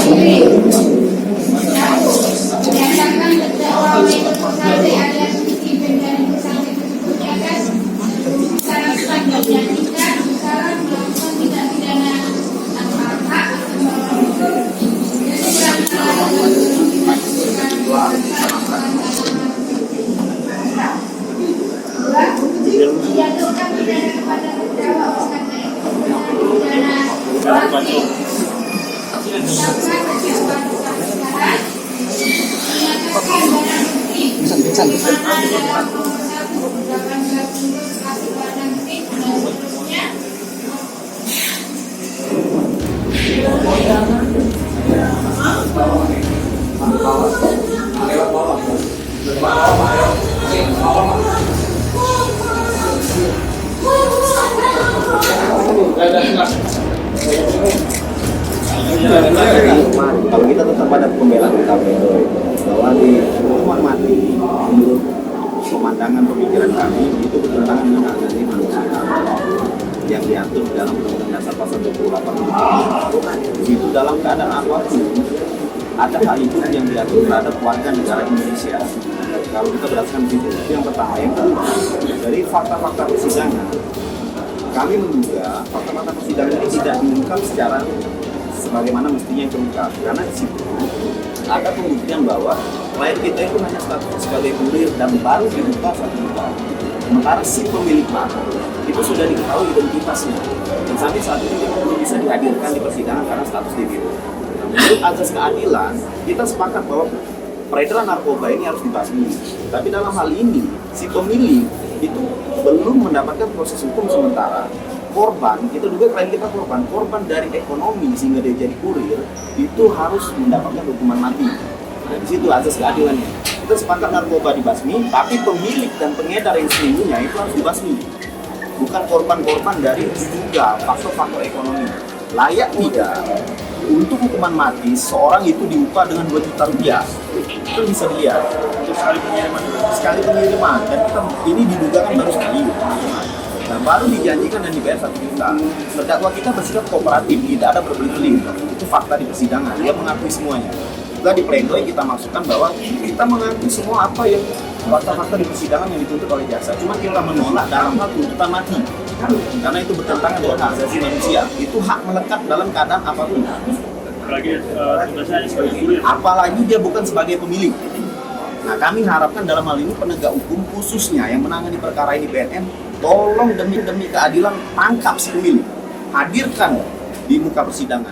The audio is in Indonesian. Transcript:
Menyatakan terdakwa Michael Kosasi alias Steven dari saksi tersebut di atas secara sah menjanjikan besaran melakukan tindak pidana tanpa hak atau melawan hukum yang dijatuhkan pidana kepada terdakwa karena itu pidana wajib kalau kita tetap pada pembelaan kita bahwa di hukuman mati menurut pemandangan pemikiran kami itu bertentangan dengan hak asasi manusia yang diatur dalam Undang-Undang Dasar Pasal 28. Itu dalam keadaan apapun ada hak hidup yang diatur terhadap warga negara Indonesia. Kalau kita berdasarkan itu yang pertama. Yang kedua, dari fakta-fakta persidangan kami menduga fakta-fakta persidangan ini tidak diungkap secara sebagaimana mestinya terungkap, karena di situ ada pembuktian bahwa klien kita itu hanya status sebagai kurir dan baru dibuka 1 juta. Sementara si pemilik hak itu sudah diketahui identitasnya dan sampai saat ini dia belum bisa dihadirkan di persidangan karena status DPO. Menurut azas keadilan, kita sepakat bahwa peredaran narkoba ini harus dibasmi. Tapi dalam hal ini, si pemilik itu belum mendapatkan proses hukum sementara. Korban, kita juga klien kita korban dari ekonomi sehingga dia jadi kurir, itu harus mendapatkan hukuman mati. Nah, di situ azas keadilannya. Kita sepakat narkoba dibasmi, tapi pemilik dan pengedar yang sesungguhnya itu harus dibasmi. Bukan korban-korban dari juga faktor-faktor ekonomi. Layak tidak untuk hukuman mati, seorang itu diupah dengan 2 juta rupiah. Itu bisa dilihat untuk sekali pengiriman, dan kita ini diduga kan baru sekali. Nah, baru dijanjikan dan dibayar 1 juta. Terdakwa kita bersikap kooperatif, tidak ada berbelit-belit. Itu fakta di persidangan, dia mengakui semuanya. Juga di pledoi kita maksudkan bahwa kita mengakui semua apa yang fakta-fakta di persidangan yang dituntut oleh jaksa. Cuma kita menolak dalam hal tuntutan mati. Karena itu bertentangan dengan hak asasi manusia. Itu hak melekat dalam keadaan apapun. Apalagi dia bukan sebagai pemilik. Nah, kami harapkan dalam hal ini penegak hukum khususnya yang menangani perkara ini BNN, tolong demi keadilan tangkap si pemilik, hadirkan di muka persidangan.